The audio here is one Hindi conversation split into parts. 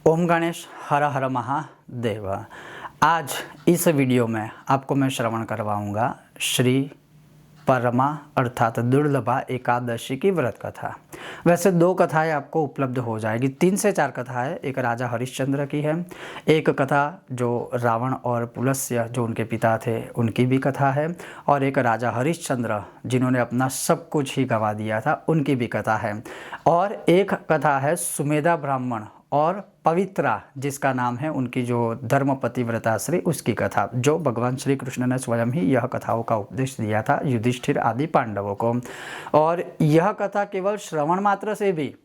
ओम गणेश हर हर महादेव। आज इस वीडियो में आपको मैं श्रवण करवाऊंगा श्री परमा अर्थात दुर्लभा एकादशी की व्रत कथा। वैसे दो कथाएं आपको उपलब्ध हो जाएगी, 3 से 4 कथाएं। एक राजा हरिश्चंद्र की है, एक कथा जो रावण और पुलस्त्य जो उनके पिता थे उनकी भी कथा है, और एक राजा हरिश्चंद्र जिन्होंने अपना सब कुछ ही गंवा दिया था उनकी भी कथा है, और एक कथा है सुमेधा ब्राह्मण और पवित्रा जिसका नाम है उनकी जो धर्मपति व्रताश्री उसकी कथा, जो भगवान श्री कृष्ण ने स्वयं ही यह कथाओं का उपदेश दिया था युधिष्ठिर आदि पांडवों को। और यह कथा केवल श्रवण मात्र से भी,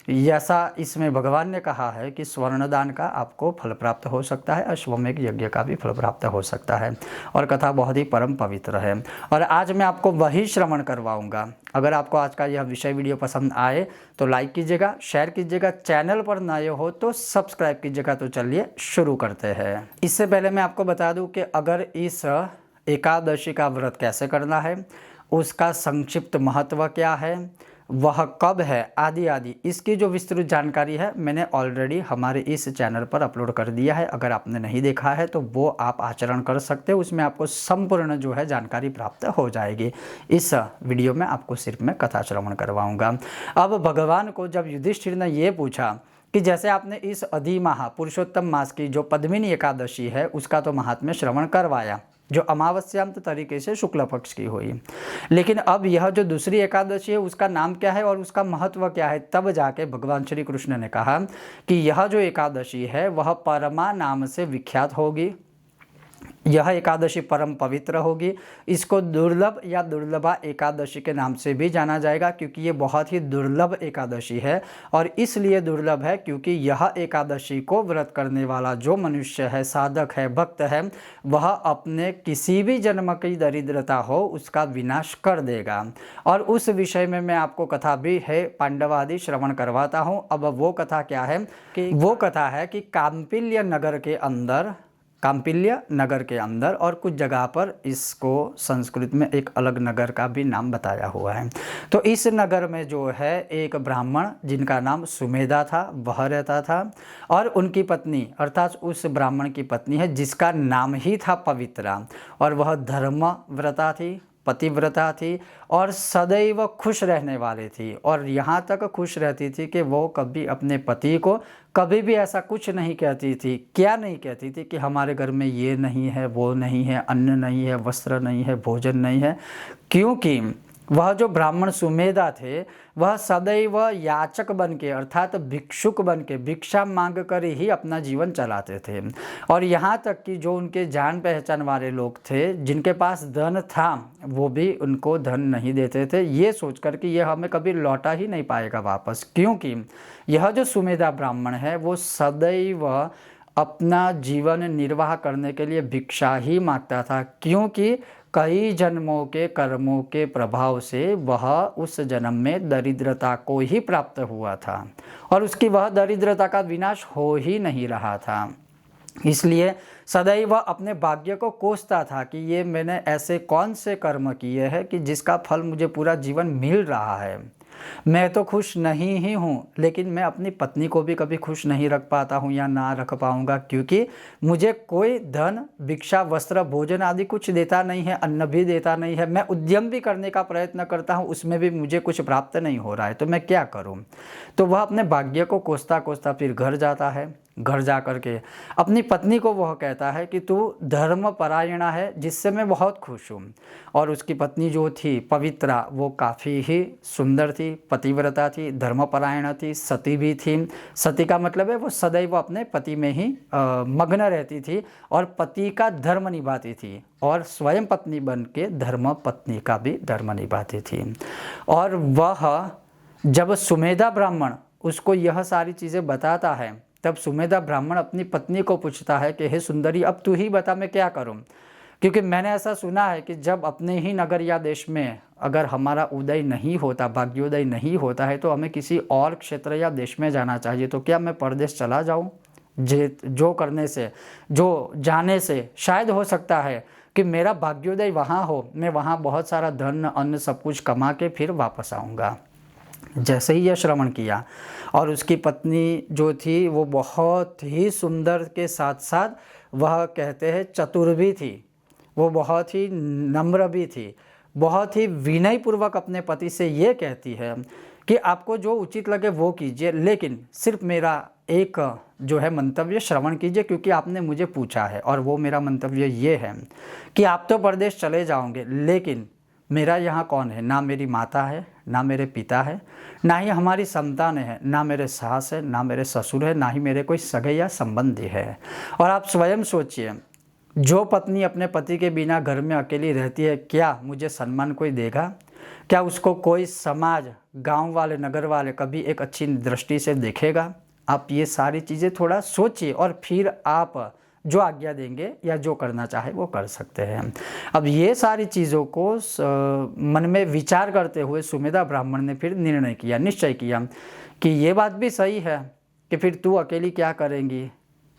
ऐसा इसमें भगवान ने कहा है कि स्वर्णदान का आपको फल प्राप्त हो सकता है, अश्वमेध यज्ञ का भी फल प्राप्त हो सकता है, और कथा बहुत ही परम पवित्र है। और आज मैं आपको वही श्रवण करवाऊंगा। अगर आपको आज का यह विषय वीडियो पसंद आए तो लाइक कीजिएगा, शेयर कीजिएगा, चैनल पर नए हो तो सब्सक्राइब कीजिएगा। तो चलिए शुरू करते हैं। इससे पहले मैं आपको बता दूं कि अगर इस एकादशी का व्रत कैसे करना है, उसका संक्षिप्त महत्व क्या है, वह कब है, आदि आदि इसकी जो विस्तृत जानकारी है मैंने ऑलरेडी हमारे इस चैनल पर अपलोड कर दिया है। अगर आपने नहीं देखा है तो वो आप आचरण कर सकते हो, उसमें आपको संपूर्ण जो है जानकारी प्राप्त हो जाएगी। इस वीडियो में आपको सिर्फ मैं कथा श्रवण करवाऊंगा। अब भगवान को जब युधिष्ठिर ने ये पूछा कि जैसे आपने इस अधिमाह पुरुषोत्तम मास की जो पद्मिनी एकादशी है उसका तो महात्म्य श्रवण करवाया, जो अमावस्यांत तरीके से शुक्ल पक्ष की हुई, लेकिन अब यह जो दूसरी एकादशी है उसका नाम क्या है और उसका महत्व क्या है, तब जाके भगवान श्री कृष्ण ने कहा कि यह जो एकादशी है वह परमा नाम से विख्यात होगी। यह एकादशी परम पवित्र होगी। इसको दुर्लभ या दुर्लभा एकादशी के नाम से भी जाना जाएगा, क्योंकि ये बहुत ही दुर्लभ एकादशी है। और इसलिए दुर्लभ है क्योंकि यह एकादशी को व्रत करने वाला जो मनुष्य है, साधक है, भक्त है, वह अपने किसी भी जन्म की दरिद्रता हो उसका विनाश कर देगा। और उस विषय में मैं आपको कथा भी है पांडवादि श्रवण करवाता हूँ। अब वो कथा क्या है कि काम्पिल्य नगर के अंदर और कुछ जगह पर इसको संस्कृत में एक अलग नगर का भी नाम बताया हुआ है। तो इस नगर में जो है एक ब्राह्मण जिनका नाम सुमेधा था वह रहता था, और उनकी पत्नी अर्थात उस ब्राह्मण की पत्नी है जिसका नाम ही था पवित्रा, और वह धर्मव्रता थी, पतिव्रता थी, और सदैव खुश रहने वाली थी। और यहाँ तक खुश रहती थी कि वो कभी अपने पति को कभी भी ऐसा कुछ नहीं कहती थी। क्या नहीं कहती थी कि हमारे घर में ये नहीं है, वो नहीं है, अन्न नहीं है, वस्त्र नहीं है, भोजन नहीं है, क्योंकि वह जो ब्राह्मण सुमेधा थे वह सदैव याचक बन के अर्थात भिक्षुक बन के भिक्षा मांग कर ही अपना जीवन चलाते थे। और यहाँ तक कि जो उनके जान पहचान वाले लोग थे जिनके पास धन था वो भी उनको धन नहीं देते थे, ये सोचकर कि यह हमें कभी लौटा ही नहीं पाएगा वापस, क्योंकि यह जो सुमेधा ब्राह्मण है वो सदैव अपना जीवन निर्वाह करने के लिए भिक्षा ही मांगता था, क्योंकि कई जन्मों के कर्मों के प्रभाव से वह उस जन्म में दरिद्रता को ही प्राप्त हुआ था, और उसकी वह दरिद्रता का विनाश हो ही नहीं रहा था। इसलिए सदैव वह अपने भाग्य को कोसता था कि ये मैंने ऐसे कौन से कर्म किए हैं कि जिसका फल मुझे पूरा जीवन मिल रहा है। मैं तो खुश नहीं ही हूँ, लेकिन मैं अपनी पत्नी को भी कभी खुश नहीं रख पाता हूँ या ना रख पाऊँगा, क्योंकि मुझे कोई धन, भिक्षा, वस्त्र, भोजन आदि कुछ देता नहीं है, अन्न भी देता नहीं है। मैं उद्यम भी करने का प्रयत्न करता हूँ, उसमें भी मुझे कुछ प्राप्त नहीं हो रहा है, तो मैं क्या करूँ। तो वह अपने भाग्य को कोसता कोसता फिर घर जाता है। घर जा कर के अपनी पत्नी को वह कहता है कि तू धर्मपरायणा है, जिससे मैं बहुत खुश हूँ। और उसकी पत्नी जो थी पवित्रा वो काफ़ी ही सुंदर थी, पतिव्रता थी, धर्मपरायणा थी, सती भी थी। सती का मतलब है वो सदैव अपने पति में ही मग्न रहती थी और पति का धर्म निभाती थी, और स्वयं पत्नी बन के धर्म पत्नी का भी धर्म निभाती थी। और वह जब सुमेधा ब्राह्मण उसको यह सारी चीज़ें बताता है तब सुमेधा ब्राह्मण अपनी पत्नी को पूछता है कि हे सुंदरी, अब तू ही बता मैं क्या करूं, क्योंकि मैंने ऐसा सुना है कि जब अपने ही नगर या देश में अगर हमारा उदय नहीं होता, भाग्योदय नहीं होता है, तो हमें किसी और क्षेत्र या देश में जाना चाहिए। तो क्या मैं परदेश चला जाऊं? जो जाने से शायद हो सकता है कि मेरा भाग्योदय वहाँ हो, मैं वहाँ बहुत सारा धन, अन्न सब कुछ कमा के फिर वापस आऊँगा। जैसे ही यह श्रवण किया और उसकी पत्नी जो थी वो बहुत ही सुंदर के साथ साथ वह कहते हैं चतुर भी थी, वो बहुत ही नम्र भी थी, बहुत ही विनयपूर्वक अपने पति से ये कहती है कि आपको जो उचित लगे वो कीजिए, लेकिन सिर्फ मेरा एक जो है मंतव्य श्रवण कीजिए, क्योंकि आपने मुझे पूछा है। और वो मेरा मंतव्य ये है कि आप तो परदेश चले जाओगे, लेकिन मेरा यहाँ कौन है? ना मेरी माता है, ना मेरे पिता है, ना ही हमारी संतान है, ना मेरे सास है, ना मेरे ससुर है, ना ही मेरे कोई सगे या संबंधी है। और आप स्वयं सोचिए, जो पत्नी अपने पति के बिना घर में अकेली रहती है, क्या मुझे सम्मान कोई देगा? क्या उसको कोई समाज, गांव वाले, नगर वाले कभी एक अच्छी दृष्टि से देखेगा? आप ये सारी चीज़ें थोड़ा सोचिए और फिर आप जो आज्ञा देंगे या जो करना चाहे वो कर सकते हैं। अब ये सारी चीज़ों को मन में विचार करते हुए सुमेधा ब्राह्मण ने फिर निर्णय किया, निश्चय किया कि ये बात भी सही है कि फिर तू अकेली क्या करेंगी,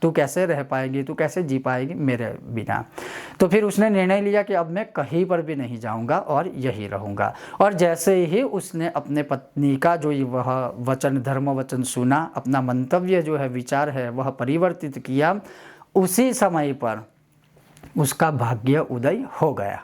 तू कैसे रह पाएगी, तू कैसे जी पाएगी मेरे बिना। तो फिर उसने निर्णय लिया कि अब मैं कहीं पर भी नहीं जाऊंगा और यही रहूंगा। और जैसे ही उसने अपने पत्नी का जो वह वचन, धर्म वचन सुना, अपना मंतव्य जो है, विचार है, वह परिवर्तित किया, उसी समय पर उसका भाग्य उदय हो गया।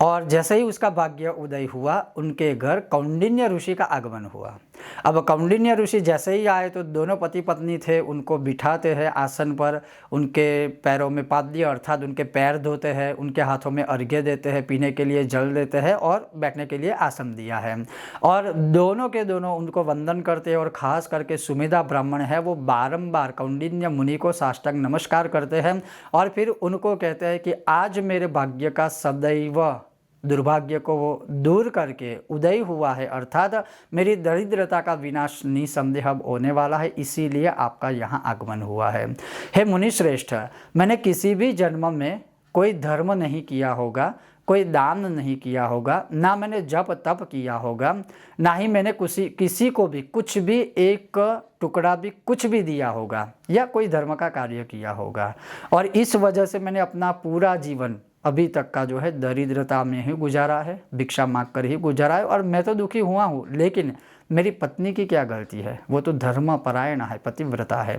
और जैसे ही उसका भाग्य उदय हुआ, उनके घर कौंडिन्य ऋषि का आगमन हुआ। अब कौंडिन्य ऋषि जैसे ही आए तो दोनों पति पत्नी थे, उनको बिठाते हैं आसन पर, उनके पैरों में पाद्य अर्थात उनके पैर धोते हैं, उनके हाथों में अर्घ्य देते हैं, पीने के लिए जल देते हैं और बैठने के लिए आसन दिया है। और दोनों के दोनों उनको वंदन करते हैं। और ख़ास करके सुमेधा ब्राह्मण है वो बारंबार कौंडिन्य मुनि को साष्टांग नमस्कार करते हैं और फिर उनको कहते हैं कि आज मेरे भाग्य का सदैव दुर्भाग्य को वो दूर करके उदय हुआ है, अर्थात मेरी दरिद्रता का विनाश निसंदेह अब होने वाला है, इसीलिए आपका यहाँ आगमन हुआ है। हे मुनिश्रेष्ठ, मैंने किसी भी जन्म में कोई धर्म नहीं किया होगा, कोई दान नहीं किया होगा, ना मैंने जप तप किया होगा, ना ही मैंने किसी को भी कुछ भी एक टुकड़ा भी कुछ भी दिया होगा या कोई धर्म का कार्य किया होगा। और इस वजह से मैंने अपना पूरा जीवन अभी तक का जो है दरिद्रता में ही गुजारा है, भिक्षा मांग कर ही गुजारा है। और मैं तो दुखी हुआ हूँ, लेकिन मेरी पत्नी की क्या गलती है? वो तो धर्मपरायण है, पतिव्रता है।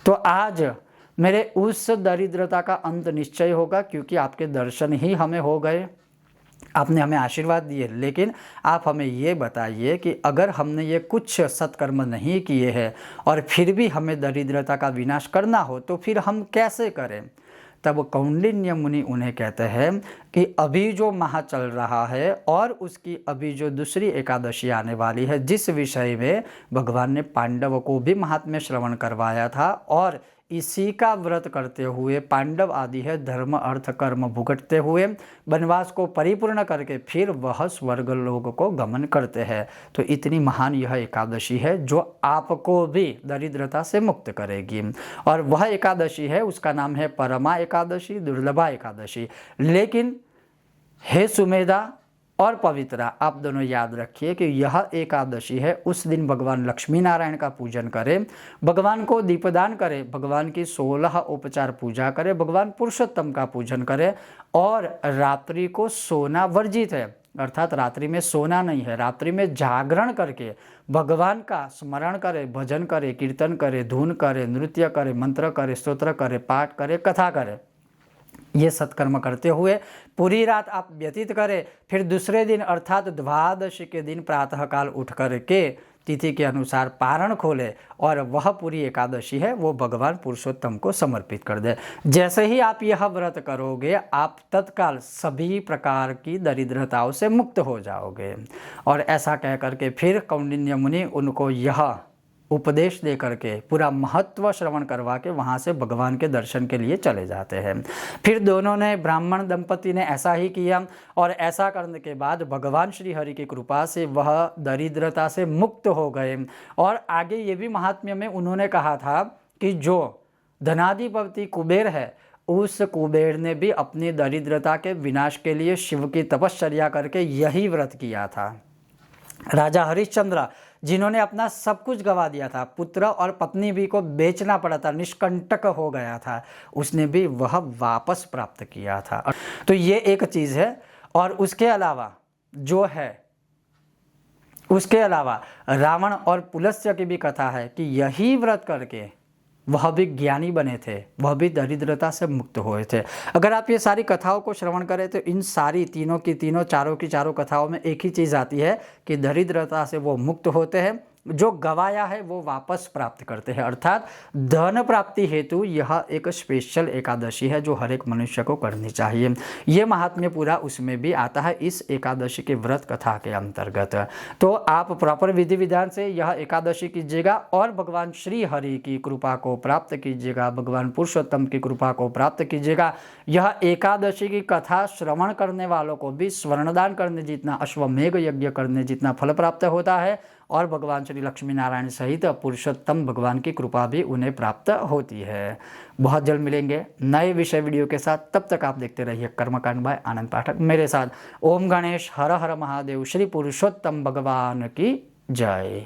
तो आज मेरे उस दरिद्रता का अंत निश्चय होगा, क्योंकि आपके दर्शन ही हमें हो गए, आपने हमें आशीर्वाद दिए। लेकिन आप हमें ये बताइए कि अगर हमने ये कुछ सत्कर्म नहीं किए हैं और फिर भी हमें दरिद्रता का विनाश करना हो तो फिर हम कैसे करें? तब कौंडिन्य मुनि उन्हें कहते हैं कि अभी जो माह चल रहा है और उसकी अभी जो दूसरी एकादशी आने वाली है, जिस विषय में भगवान ने पांडव को भी महात्म्य श्रवण करवाया था, और इसी का व्रत करते हुए पांडव आदि है धर्म अर्थ कर्म भुगतते हुए वनवास को परिपूर्ण करके फिर वह स्वर्ग लोक को गमन करते हैं। तो इतनी महान यह एकादशी है जो आपको भी दरिद्रता से मुक्त करेगी। और वह एकादशी है, उसका नाम है परमा एकादशी, दुर्लभा एकादशी। लेकिन हे सुमेधा और पवित्रा, आप दोनों याद रखिए कि यह एकादशी है, उस दिन भगवान लक्ष्मी नारायण का पूजन करें, भगवान को दीपदान करें, भगवान की 16 उपचार पूजा करें, भगवान पुरुषोत्तम का पूजन करें। और रात्रि को सोना वर्जित है, अर्थात रात्रि में सोना नहीं है, रात्रि में जागरण करके भगवान का स्मरण करे, भजन करे, कीर्तन करे, धुन करे, नृत्य करे, मंत्र करे, स्तोत्र करे, पाठ करे, कथा करे। ये सत्कर्म करते हुए पूरी रात आप व्यतीत करें। फिर दूसरे दिन अर्थात द्वादशी के दिन प्रातःकाल उठ कर के तिथि के अनुसार पारण खोले और वह पूरी एकादशी है वो भगवान पुरुषोत्तम को समर्पित कर दे। जैसे ही आप यह व्रत करोगे, आप तत्काल सभी प्रकार की दरिद्रताओं से मुक्त हो जाओगे। और ऐसा कह करके फिर कौंडिन्य मुनि उनको यह उपदेश दे करके पूरा महत्व श्रवण करवा के वहाँ से भगवान के दर्शन के लिए चले जाते हैं। फिर दोनों ने, ब्राह्मण दंपति ने ऐसा ही किया। और ऐसा करने के बाद भगवान श्री हरि की कृपा से वह दरिद्रता से मुक्त हो गए। और आगे ये भी महात्म्य में उन्होंने कहा था कि जो धनाधिपति कुबेर है, उस कुबेर ने भी अपनी दरिद्रता के विनाश के लिए शिव की तपश्चर्या करके यही व्रत किया था। राजा हरिश्चंद्र, जिन्होंने अपना सब कुछ गवा दिया था, पुत्र और पत्नी भी को बेचना पड़ा था, निष्कंटक हो गया था, उसने भी वह वापस प्राप्त किया था। तो ये एक चीज़ है। और उसके अलावा जो है उसके अलावा रावण और पुलस्त्य की भी कथा है कि यही व्रत करके वह भी ज्ञानी बने थे, वह भी दरिद्रता से मुक्त हुए थे। अगर आप ये सारी कथाओं को श्रवण करें तो इन सारी तीनों की तीनों, चारों की चारों कथाओं में एक ही चीज़ आती है कि दरिद्रता से वो मुक्त होते हैं, जो गवाया है वो वापस प्राप्त करते हैं। अर्थात धन प्राप्ति हेतु यह एक स्पेशल एकादशी है जो हर एक मनुष्य को करनी चाहिए। ये महात्म्य पूरा उसमें भी आता है इस एकादशी के व्रत कथा के अंतर्गत। तो आप प्रॉपर विधि विधान से यह एकादशी कीजिएगा और भगवान श्री हरि की कृपा को प्राप्त कीजिएगा, भगवान पुरुषोत्तम की कृपा को प्राप्त कीजिएगा। यह एकादशी की कथा श्रवण करने वालों को भी स्वर्णदान करने जितना, अश्वमेघ यज्ञ करने जितना फल प्राप्त होता है और भगवान श्री लक्ष्मी नारायण सहित पुरुषोत्तम भगवान की कृपा भी उन्हें प्राप्त होती है। बहुत जल्द मिलेंगे नए विषय वीडियो के साथ, तब तक आप देखते रहिए कर्मकांड बाय आनंद पाठक मेरे साथ। ओम गणेश, हर हर महादेव, श्री पुरुषोत्तम भगवान की जय।